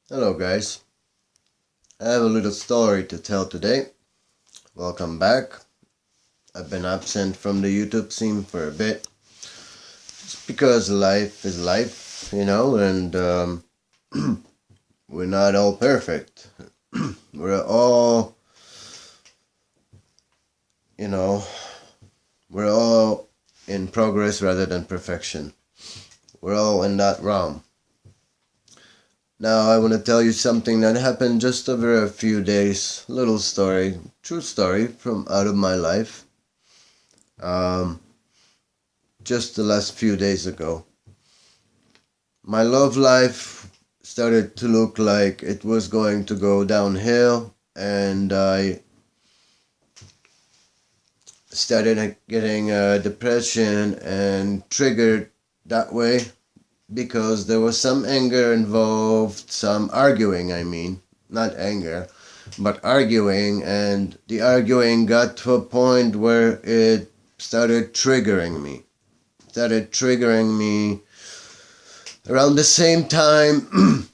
Hello guys, I have a little story to tell today. Welcome back. I've been absent from the YouTube scene for a bit. It's because life is life, and we're not all perfect. We're all, you know, we're all in progress rather than perfection. We're all in that realm. Now I want to tell you something that happened just over a few days. Little story, true story from out of my life. Just the last few days ago. My love life started to look like it was going to go downhill, and I started getting depression and triggered that way because there was some anger involved, some arguing, not anger, but arguing, and the arguing got to a point where it started triggering me. Around the same time.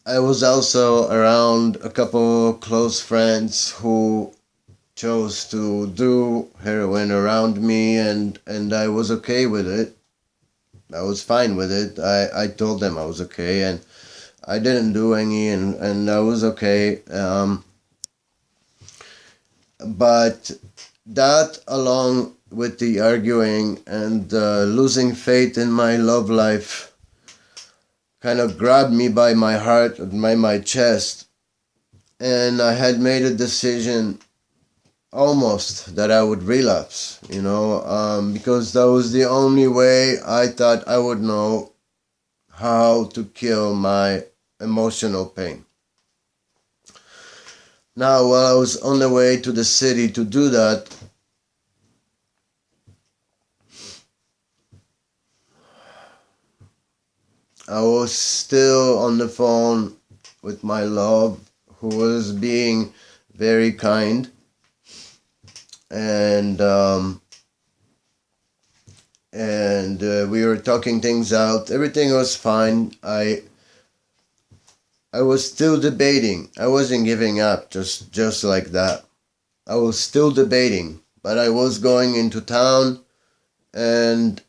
I was also around a couple close friends who chose to do heroin around me, and I was okay with it. I was fine with it. I told them I was okay, and I didn't do any, and I was okay. But that, along with the arguing and losing faith in my love life, kind of grabbed me by my heart and by my chest. And I had made a decision almost that I would relapse, because that was the only way I thought I would know how to kill my emotional pain. Now, while I was on the way to the city to do that, I was still on the phone with my love, who was being very kind, and we were talking things out. Everything was fine. I was still debating. I wasn't giving up just like that. I was still debating, but I was going into town, and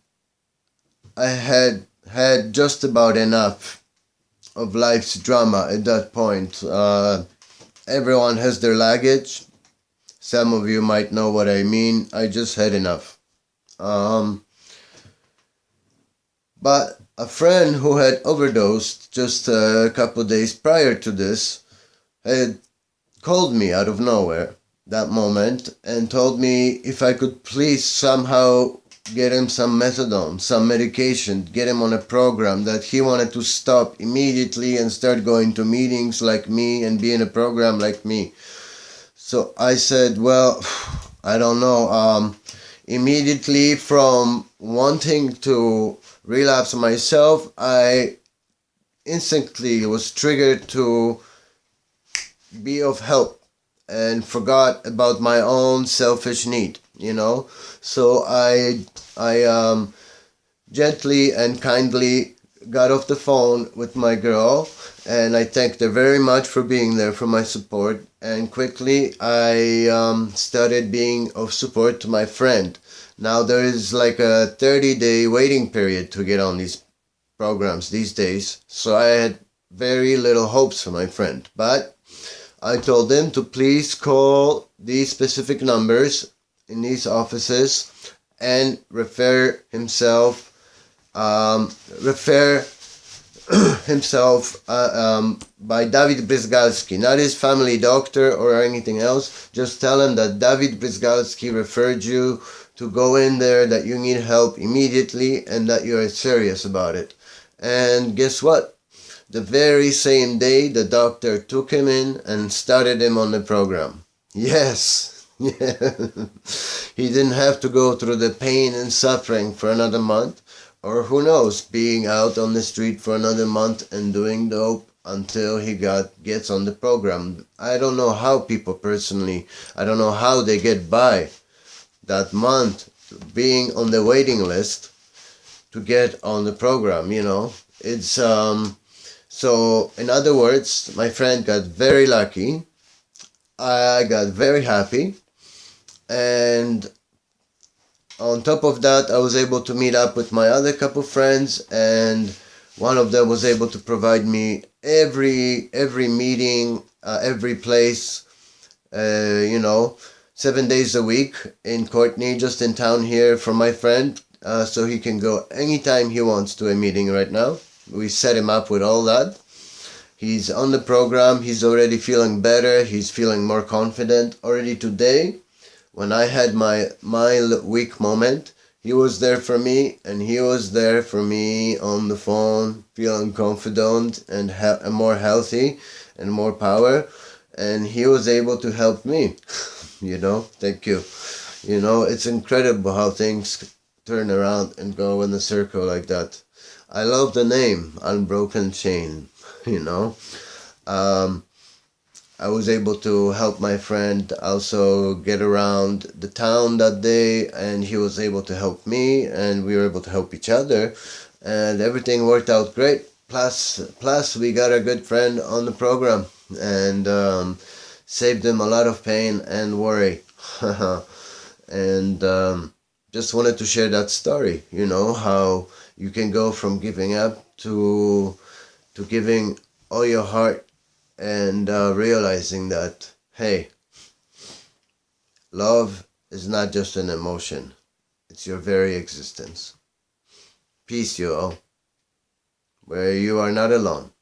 I had just about enough of life's drama at that point. Everyone has their luggage. Some of you might know what I mean. I just had enough. But a friend who had overdosed just a couple days prior to this had called me out of nowhere that moment and told me if I could please somehow get him some methadone, some medication, get him on a program that he wanted to stop immediately and start going to meetings like me and be in a program like me. So I said, well, I don't know. Immediately from wanting to relapse myself, I instantly was triggered to be of help and forgot about my own selfish need, So I gently and kindly got off the phone with my girl, and I thanked her very much for being there for my support. And quickly I started being of support to my friend. Now there is like a 30-day waiting period to get on these programs these days, so I had very little hopes for my friend. But I told him to please call these specific numbers in these offices and refer himself by David Bryzgalski, not his family doctor or anything else. Just tell him that David Bryzgalski referred you to go in there, that you need help immediately, and that you're serious about it. And guess what? The very same day, the doctor took him in and started him on the program. Yes, yeah. He didn't have to go through the pain and suffering for another month, or who knows, being out on the street for another month and doing dope until he gets on the program. I don't know how people personally, I don't know how they get by that month being on the waiting list to get on the program, It's So, in other words, my friend got very lucky. I got very happy. And on top of that, I was able to meet up with my other couple friends, and one of them was able to provide me every meeting, every place, 7 days a week in Courtney, just in town here, for my friend, so he can go anytime he wants to a meeting right now. We set him up with all that. He's on the program. He's already feeling better. He's feeling more confident. Already today, when I had my weak moment, he was there for me, and he was there for me on the phone, feeling confident and more healthy and more power. And he was able to help me. Thank you. It's incredible how things turn around and go in a circle like that. I love the name, Unbroken Chain. um, I was able to help my friend also get around the town that day, and he was able to help me, and we were able to help each other, and everything worked out great. Plus, we got a good friend on the program, and saved him a lot of pain and worry. And just wanted to share that story. How you can go from giving up to giving all your heart, and realizing that, hey, love is not just an emotion, it's your very existence. Peace, you all, where you are not alone.